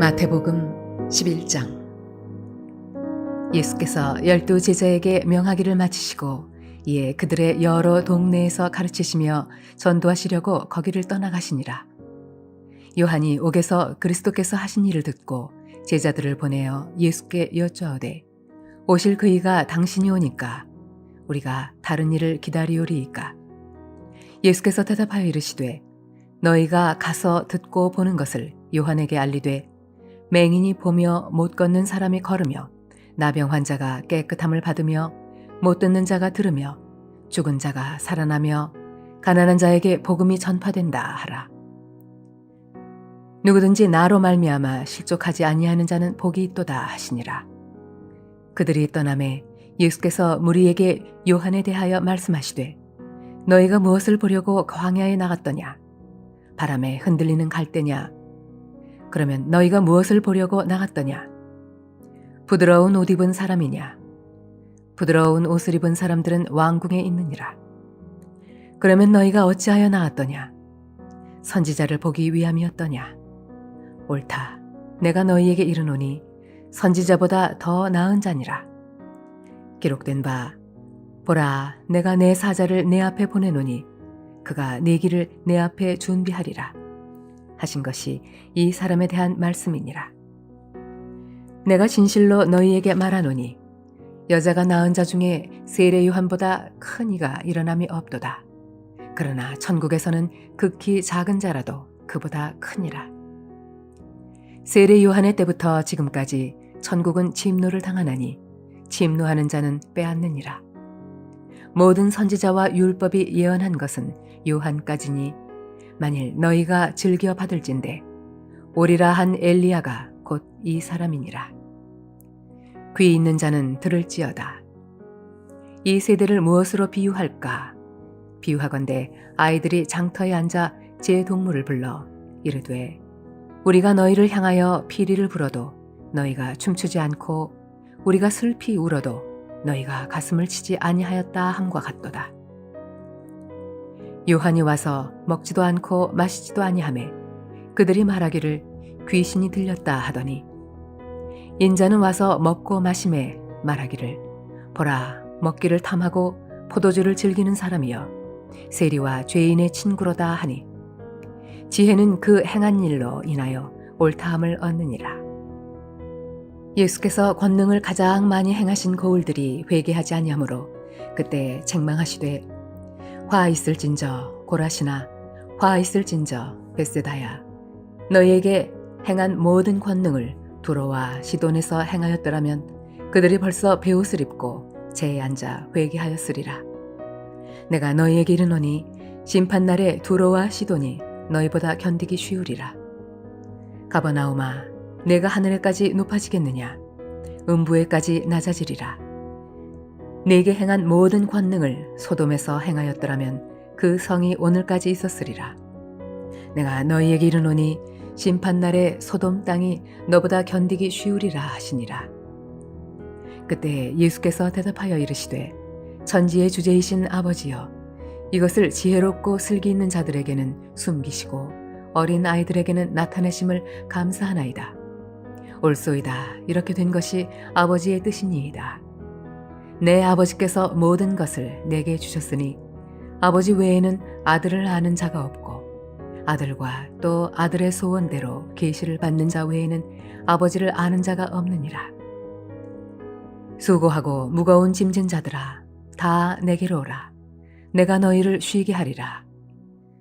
마태복음 11장. 예수께서 12제자에게 명하기를 마치시고 이에 그들의 여러 동네에서 가르치시며 전도하시려고 거기를 떠나가시니라. 요한이 옥에서 그리스도께서 하신 일을 듣고 제자들을 보내어 예수께 여쭈어되 오실 그이가 당신이 오니까 우리가 다른 일을 기다리오리이까. 예수께서 대답하여 이르시되 너희가 가서 듣고 보는 것을 요한에게 알리되 맹인이 보며 못 걷는 사람이 걸으며 나병 환자가 깨끗함을 받으며 못 듣는 자가 들으며 죽은 자가 살아나며 가난한 자에게 복음이 전파된다 하라. 누구든지 나로 말미암아 실족하지 아니하는 자는 복이 있도다 하시니라. 그들이 떠나매 예수께서 무리에게 요한에 대하여 말씀하시되 너희가 무엇을 보려고 광야에 나갔더냐? 바람에 흔들리는 갈대냐? 그러면 너희가 무엇을 보려고 나갔더냐? 부드러운 옷 입은 사람이냐? 부드러운 옷을 입은 사람들은 왕궁에 있느니라. 그러면 너희가 어찌하여 나왔더냐? 선지자를 보기 위함이었더냐? 옳다. 내가 너희에게 이르노니 선지자보다 더 나은 자니라. 기록된 바 보라, 내가 내 사자를 내 앞에 보내노니 그가 네 길을 내 앞에 준비하리라 하신 것이 이 사람에 대한 말씀이니라. 내가 진실로 너희에게 말하노니 여자가 낳은 자 중에 세례 요한보다 큰 이가 일어남이 없도다. 그러나 천국에서는 극히 작은 자라도 그보다 크니라. 세례 요한의 때부터 지금까지 천국은 침노를 당하나니 침노하는 자는 빼앗느니라. 모든 선지자와 율법이 예언한 것은 요한까지니 만일 너희가 즐겨 받을진대 오리라 한 엘리야가 곧 이 사람이니라. 귀 있는 자는 들을지어다. 이 세대를 무엇으로 비유할까? 비유하건대 아이들이 장터에 앉아 제 동물을 불러 이르되 우리가 너희를 향하여 피리를 불어도 너희가 춤추지 않고 우리가 슬피 울어도 너희가 가슴을 치지 아니하였다 함과 같도다. 요한이 와서 먹지도 않고 마시지도 아니하매 그들이 말하기를 귀신이 들렸다 하더니 인자는 와서 먹고 마심에 말하기를 보라, 먹기를 탐하고 포도주를 즐기는 사람이여 세리와 죄인의 친구로다 하니 지혜는 그 행한 일로 인하여 옳다함을 얻느니라. 예수께서 권능을 가장 많이 행하신 거울들이 회개하지 아니하므로 그때 책망하시되 화 있을진저 고라시나 화 있을진저 벳세다야 너희에게 행한 모든 권능을 두로와 시돈에서 행하였더라면 그들이 벌써 베옷을 입고 재에 앉아 회개하였으리라. 내가 너희에게 이르노니 심판날에 두로와 시돈이 너희보다 견디기 쉬우리라. 가버나움아 내가 하늘에까지 높아지겠느냐? 음부에까지 낮아지리라. 네게 행한 모든 권능을 소돔에서 행하였더라면 그 성이 오늘까지 있었으리라. 내가 너희에게 이르노니 심판날에 소돔 땅이 너보다 견디기 쉬우리라 하시니라. 그때 예수께서 대답하여 이르시되 천지의 주제이신 아버지여 이것을 지혜롭고 슬기 있는 자들에게는 숨기시고 어린 아이들에게는 나타내심을 감사하나이다. 옳소이다. 이렇게 된 것이 아버지의 뜻이니이다. 내 아버지께서 모든 것을 내게 주셨으니 아버지 외에는 아들을 아는 자가 없고 아들과 또 아들의 소원대로 계시를 받는 자 외에는 아버지를 아는 자가 없느니라. 수고하고 무거운 짐진 자들아 다 내게로 오라. 내가 너희를 쉬게 하리라.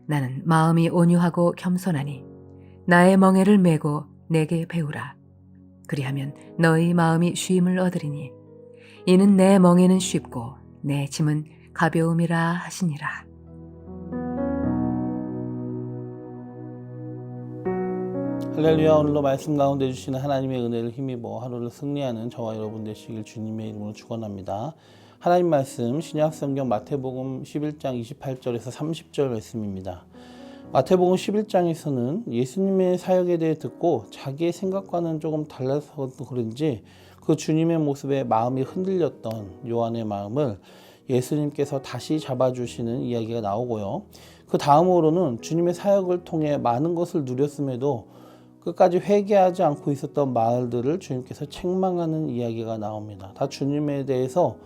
나는 마음이 온유하고 겸손하니 나의 멍에를 메고 내게 배우라. 그리하면 너희 마음이 쉼을 얻으리니 이는 내 멍에는 쉽고 내 짐은 가벼움이라 하시니라. 할렐루야. 오늘도 말씀 가운데 주시는 하나님의 은혜를 힘입어 하루를 승리하는 저와 여러분 되시길 주님의 이름으로 축원합니다. 하나님 말씀 신약성경 마태복음 11장 28절에서 30절 말씀입니다. 마태복음 11장에서는 예수님의 사역에 대해 듣고 자기의 생각과는 조금 달라서 그런지 그 주님의 모습에 마음이 흔들렸던 요한의 마음을 예수님께서 다시 잡아주시는 이야기가 나오고요. 그 다음으로는 주님의 사역을 통해 많은 것을 누렸음에도 끝까지 회개하지 않고 있었던 마을들을 주님께서 책망하는 이야기가 나옵니다. 다 주님에 대해서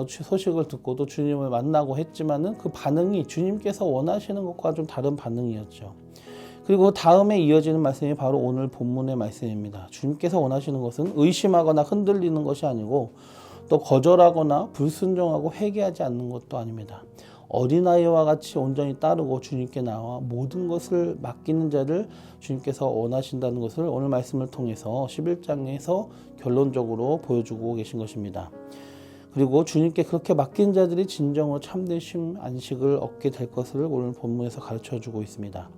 소식을 듣고 또 주님을 만나고 했지만은 그 반응이 주님께서 원하시는 것과 좀 다른 반응이었죠. 그리고 다음에 이어지는 말씀이 바로 오늘 본문의 말씀입니다. 주님께서 원하시는 것은 의심하거나 흔들리는 것이 아니고 또 거절하거나 불순종하고 회개하지 않는 것도 아닙니다. 어린아이와 같이 온전히 따르고 주님께 나와 모든 것을 맡기는 자를 주님께서 원하신다는 것을 오늘 말씀을 통해서 11장에서 결론적으로 보여주고 계신 것입니다. 그리고 주님께 그렇게 맡긴 자들이 진정으로 참된 쉼 안식을 얻게 될 것을 오늘 본문에서 가르쳐주고 있습니다.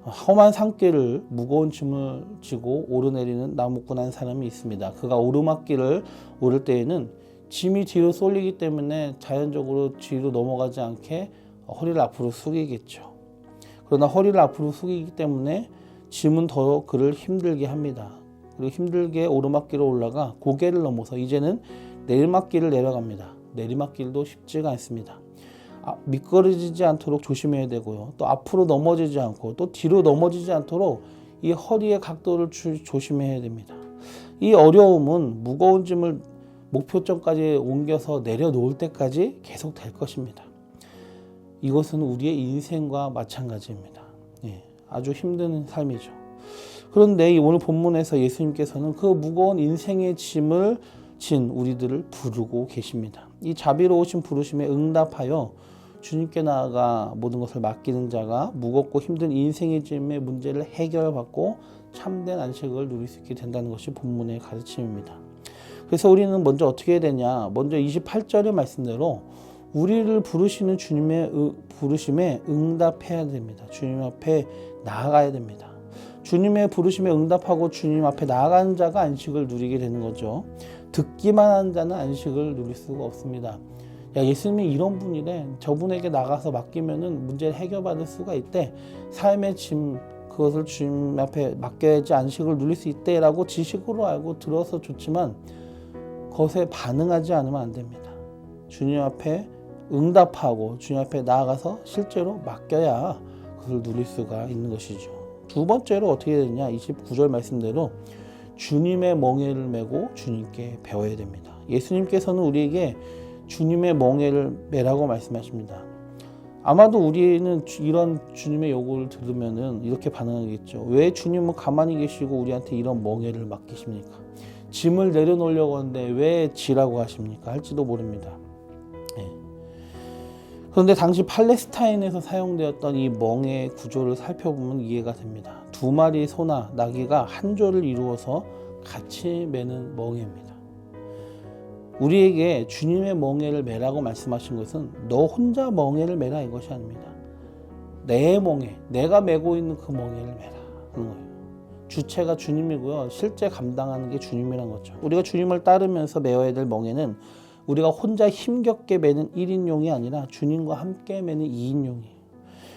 험한 산길을 무거운 짐을 지고 오르내리는 나무꾼 사람이 있습니다. 그가 오르막길을 오를 때에는 짐이 뒤로 쏠리기 때문에 자연적으로 뒤로 넘어가지 않게 허리를 앞으로 숙이겠죠. 그러나 허리를 앞으로 숙이기 때문에 짐은 더 그를 힘들게 합니다. 그리고 힘들게 오르막길을 올라가 고개를 넘어서 이제는 내리막길을 내려갑니다. 내리막길도 쉽지가 않습니다. 미끄러지지 않도록 조심해야 되고요. 또 앞으로 넘어지지 않고 또 뒤로 넘어지지 않도록 이 허리의 각도를 조심해야 됩니다. 이 어려움은 무거운 짐을 목표점까지 옮겨서 내려놓을 때까지 계속 될 것입니다. 이것은 우리의 인생과 마찬가지입니다. 아주 힘든 삶이죠. 그런데 오늘 본문에서 예수님께서는 그 무거운 인생의 짐을 진 우리들을 부르고 계십니다. 이 자비로우신 부르심에 응답하여 주님께 나아가 모든 것을 맡기는 자가 무겁고 힘든 인생의 짐의 문제를 해결받고 참된 안식을 누릴 수 있게 된다는 것이 본문의 가르침입니다. 그래서 우리는 먼저 어떻게 해야 되냐? 먼저 28절의 말씀대로 우리를 부르시는 주님의 부르심에 응답해야 됩니다. 주님 앞에 나아가야 됩니다. 주님의 부르심에 응답하고 주님 앞에 나아가는 자가 안식을 누리게 되는 거죠. 듣기만 하는 자는 안식을 누릴 수가 없습니다. 야, 예수님이 이런 분이래. 저분에게 나가서 맡기면은 문제를 해결받을 수가 있대. 삶의 짐 그것을 주님 앞에 맡겨야지 안식을 누릴 수 있대라고 지식으로 알고 들어서 좋지만 그것에 반응하지 않으면 안 됩니다. 주님 앞에 응답하고 주님 앞에 나아가서 실제로 맡겨야 그것을 누릴 수가 있는 것이죠. 두 번째로 어떻게 되느냐? 29절 말씀대로 주님의 멍에를 메고 주님께 배워야 됩니다. 예수님께서는 우리에게 주님의 멍에를 메라고 말씀하십니다. 아마도 우리는 이런 주님의 요구를 들으면 이렇게 반응하겠죠. 왜 주님은 가만히 계시고 우리한테 이런 멍에를 맡기십니까? 짐을 내려놓으려고 하는데 왜 지라고 하십니까? 할지도 모릅니다. 그런데 당시 팔레스타인에서 사용되었던 이 멍의 구조를 살펴보면 이해가 됩니다. 두 마리 소나 나귀가 한 조를 이루어서 같이 매는 멍에입니다. 우리에게 주님의 멍에를 매라고 말씀하신 것은 너 혼자 멍에를 매라 이것이 아닙니다. 내 멍에, 내가 메고 있는 그 멍에를 매라 하는 거예요. 주체가 주님이고요. 실제 감당하는 게 주님이란 거죠. 우리가 주님을 따르면서 메어야 될 멍에는 우리가 혼자 힘겹게 매는 1인용이 아니라 주님과 함께 매는 2인용이에요.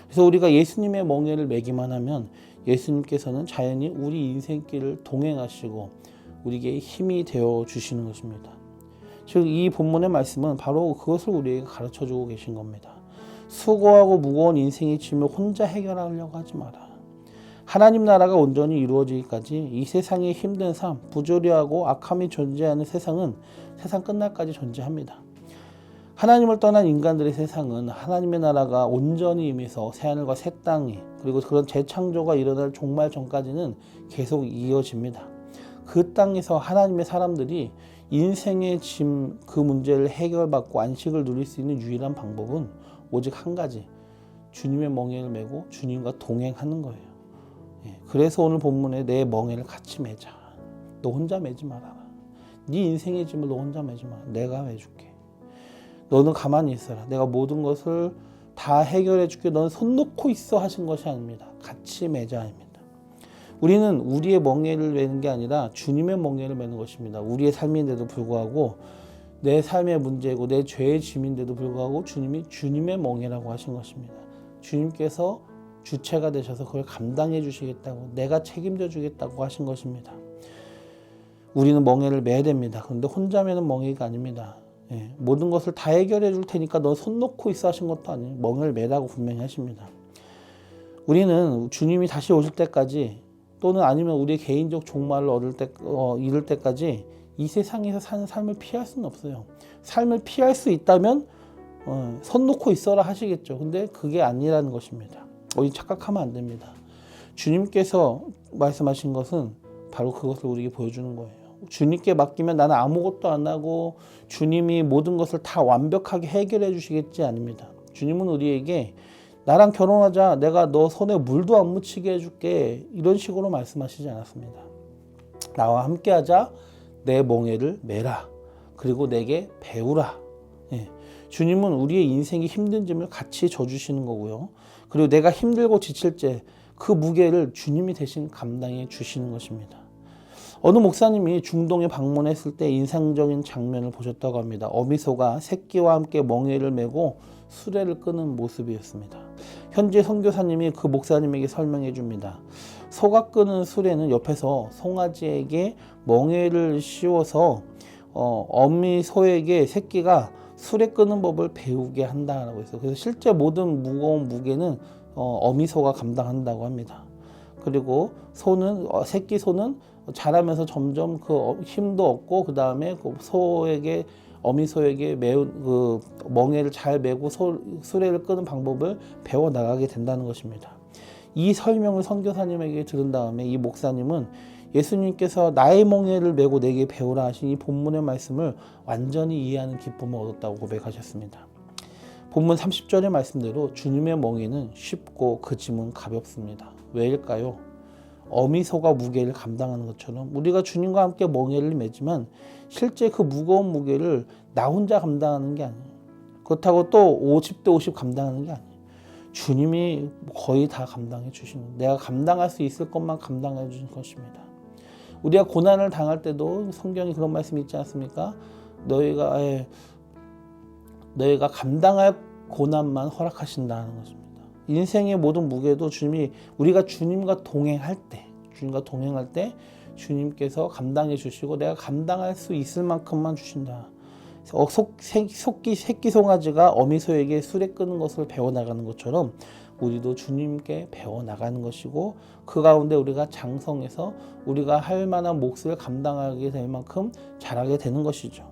그래서 우리가 예수님의 멍에를 매기만 하면 예수님께서는 자연히 우리 인생길을 동행하시고 우리에게 힘이 되어 주시는 것입니다. 즉 이 본문의 말씀은 바로 그것을 우리에게 가르쳐주고 계신 겁니다. 수고하고 무거운 인생의 짐을 혼자 해결하려고 하지 마라. 하나님 나라가 온전히 이루어지기까지 이 세상의 힘든 삶, 부조리하고 악함이 존재하는 세상은 세상 끝날까지 존재합니다. 하나님을 떠난 인간들의 세상은 하나님의 나라가 온전히 임해서 새하늘과 새 땅이 그리고 그런 재창조가 일어날 종말 전까지는 계속 이어집니다. 그 땅에서 하나님의 사람들이 인생의 짐 그 문제를 해결받고 안식을 누릴 수 있는 유일한 방법은 오직 한 가지, 주님의 멍에를 메고 주님과 동행하는 거예요. 그래서 오늘 본문에 내 멍에를 같이 매자. 너 혼자 매지 말아라. 네 인생의 짐을 너 혼자 매지 마라. 내가 매줄게. 너는 가만히 있어라. 내가 모든 것을 다 해결해 줄게. 너는 손 놓고 있어 하신 것이 아닙니다. 같이 매자입니다. 우리는 우리의 멍에를 매는 게 아니라 주님의 멍에를 매는 것입니다. 우리의 삶인데도 불구하고 내 삶의 문제고 내 죄의 짐인데도 불구하고 주님이 주님의 멍에라고 하신 것입니다. 주님께서 주체가 되셔서 그걸 감당해 주시겠다고 내가 책임져 주겠다고 하신 것입니다. 우리는 멍에를 매야 됩니다. 그런데 혼자 매는 멍에가 아닙니다. 모든 것을 다 해결해 줄 테니까 너 손 놓고 있어 하신 것도 아니에요. 멍에를 매라고 분명히 하십니다. 우리는 주님이 다시 오실 때까지 또는 아니면 우리의 개인적 종말을 이룰 때까지 이 세상에서 사는 삶을 피할 수는 없어요. 삶을 피할 수 있다면 손 놓고 있어라 하시겠죠. 근데 그게 아니라는 것입니다. 착각하면 안 됩니다. 주님께서 말씀하신 것은 바로 그것을 우리에게 보여주는 거예요. 주님께 맡기면 나는 아무것도 안 하고 주님이 모든 것을 다 완벽하게 해결해 주시겠지 아닙니다. 주님은 우리에게 나랑 결혼하자, 내가 너 손에 물도 안 묻히게 해줄게, 이런 식으로 말씀하시지 않았습니다. 나와 함께하자, 내 멍에를 메라, 그리고 내게 배우라. 주님은 우리의 인생이 힘든 점을 같이 져주시는 거고요. 그리고 내가 힘들고 지칠 때 그 무게를 주님이 대신 감당해 주시는 것입니다. 어느 목사님이 중동에 방문했을 때 인상적인 장면을 보셨다고 합니다. 어미소가 새끼와 함께 멍에를 메고 수레를 끄는 모습이었습니다. 현재 선교사님이 그 목사님에게 설명해 줍니다. 소가 끄는 수레는 옆에서 송아지에게 멍에를 씌워서 어미소에게 새끼가 수레 끄는 법을 배우게 한다라고 했어요. 그래서 실제 모든 무거운 무게는 어미소가 감당한다고 합니다. 그리고 새끼 소는 자라면서 점점 그 힘도 얻고 그 다음에 그 어미소에게 매운 그 멍에를 잘 메고 수레를 끄는 방법을 배워 나가게 된다는 것입니다. 이 설명을 선교사님에게 들은 다음에 이 목사님은 예수님께서 나의 멍에를 메고 내게 배우라 하신 이 본문의 말씀을 완전히 이해하는 기쁨을 얻었다고 고백하셨습니다. 본문 30절의 말씀대로 주님의 멍에는 쉽고 그 짐은 가볍습니다. 왜일까요? 어미소가 무게를 감당하는 것처럼 우리가 주님과 함께 멍에를 메지만 실제 그 무거운 무게를 나 혼자 감당하는 게 아니에요. 그렇다고 또 50대 50 감당하는 게 아니에요. 주님이 거의 다 감당해 주시는, 내가 감당할 수 있을 것만 감당해 주신 것입니다. 우리가 고난을 당할 때도 성경에 그런 말씀이 있지 않습니까? 너희가 감당할 고난만 허락하신다는 것입니다. 인생의 모든 무게도 우리가 주님과 동행할 때 주님께서 감당해 주시고 내가 감당할 수 있을 만큼만 주신다. 새끼 송아지가 어미소에게 수레 끄는 것을 배워나가는 것처럼 우리도 주님께 배워나가는 것이고 그 가운데 우리가 장성해서 우리가 할 만한 몫을 감당하게 될 만큼 잘하게 되는 것이죠.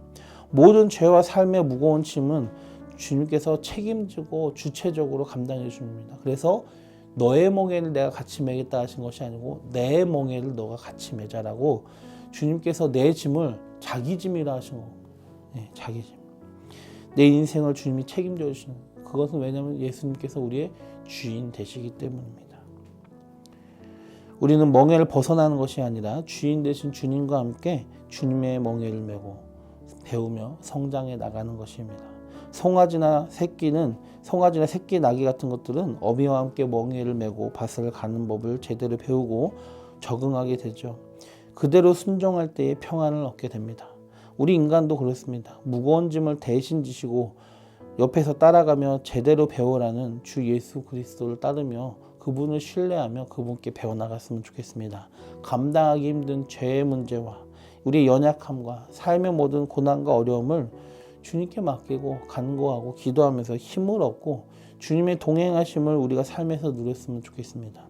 모든 죄와 삶의 무거운 짐은 주님께서 책임지고 주체적으로 감당해 줍니다. 그래서 너의 멍에를 내가 같이 메겠다 하신 것이 아니고 내 멍에를 너가 같이 메자라고 주님께서 내 짐을 자기 짐이라 하신 거고, 자기 짐. 내 인생을 주님이 책임져 주시는, 그것은 왜냐하면 예수님께서 우리의 주인 되시기 때문입니다. 우리는 멍에를 벗어나는 것이 아니라 주인 되신 주님과 함께 주님의 멍에를 메고 배우며 성장해 나가는 것입니다. 송아지나 새끼 나귀 같은 것들은 어미와 함께 멍에를 메고 밭을 가는 법을 제대로 배우고 적응하게 되죠. 그대로 순종할 때에 평안을 얻게 됩니다. 우리 인간도 그렇습니다. 무거운 짐을 대신 지시고 옆에서 따라가며 제대로 배우라는 주 예수 그리스도를 따르며 그분을 신뢰하며 그분께 배워나갔으면 좋겠습니다. 감당하기 힘든 죄의 문제와 우리의 연약함과 삶의 모든 고난과 어려움을 주님께 맡기고 간구하고 기도하면서 힘을 얻고 주님의 동행하심을 우리가 삶에서 누렸으면 좋겠습니다.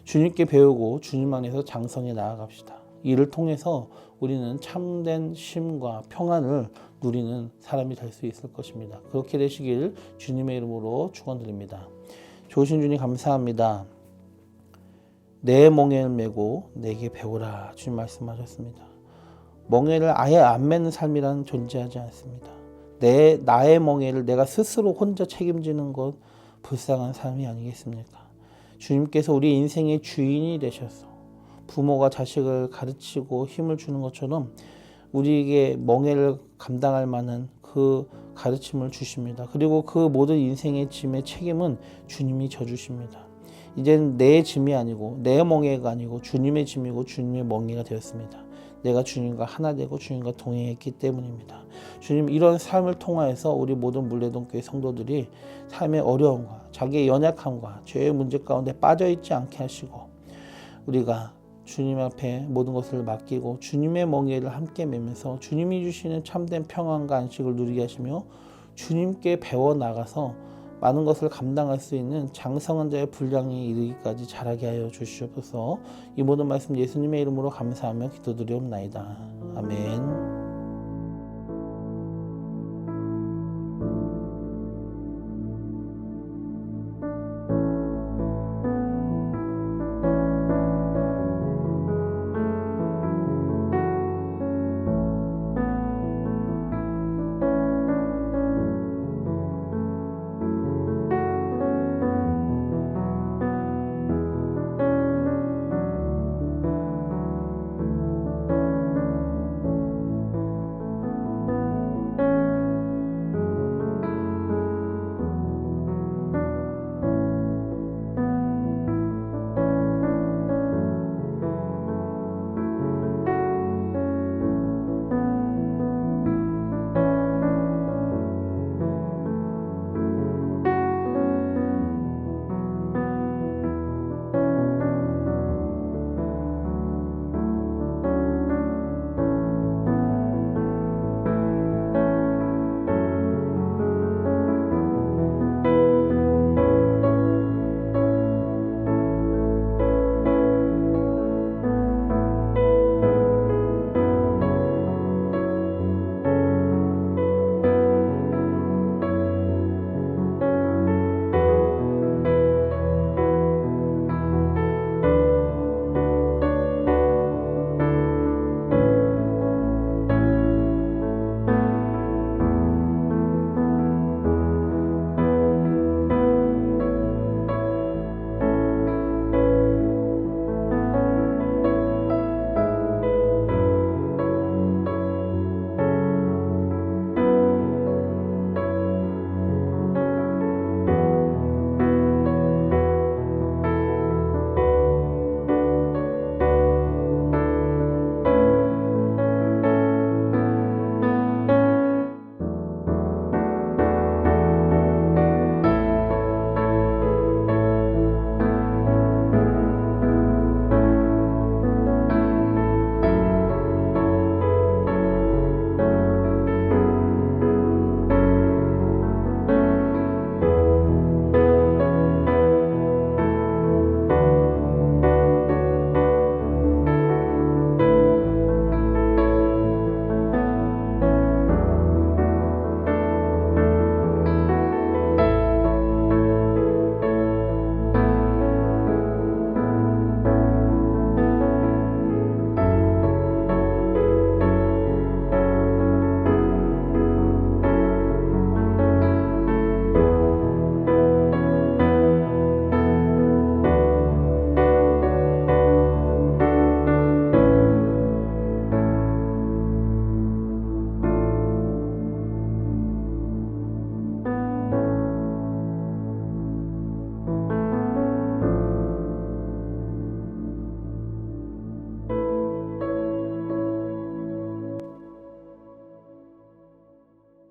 주님께 배우고 주님 안에서 장성해 나아갑시다. 이를 통해서 우리는 참된 쉼과 평안을 누리는 사람이 될 수 있을 것입니다. 그렇게 되시길 주님의 이름으로 축원드립니다. 좋으신 주님 감사합니다. 내 멍에를 메고 내게 배우라 주님 말씀하셨습니다. 멍에를 아예 안 매는 삶이란 존재하지 않습니다. 나의 멍에를 내가 스스로 혼자 책임지는 것 불쌍한 삶이 아니겠습니까? 주님께서 우리 인생의 주인이 되셔서 부모가 자식을 가르치고 힘을 주는 것처럼 우리에게 멍에를 감당할 만한 그 가르침을 주십니다. 그리고 그 모든 인생의 짐의 책임은 주님이 져주십니다. 이제는 내 짐이 아니고 내 멍에가 아니고 주님의 짐이고 주님의 멍에가 되었습니다. 내가 주님과 하나 되고 주님과 동행했기 때문입니다. 주님, 이런 삶을 통하여서 우리 모든 물레동교회 성도들이 삶의 어려움과 자기의 연약함과 죄의 문제 가운데 빠져있지 않게 하시고 우리가 주님 앞에 모든 것을 맡기고 주님의 멍에를 함께 메면서 주님이 주시는 참된 평안과 안식을 누리게 하시며 주님께 배워나가서 많은 것을 감당할 수 있는 장성한 자의 분량이 이르기까지 자라게 하여 주시옵소서. 이 모든 말씀 예수님의 이름으로 감사하며 기도드리옵나이다. 아멘.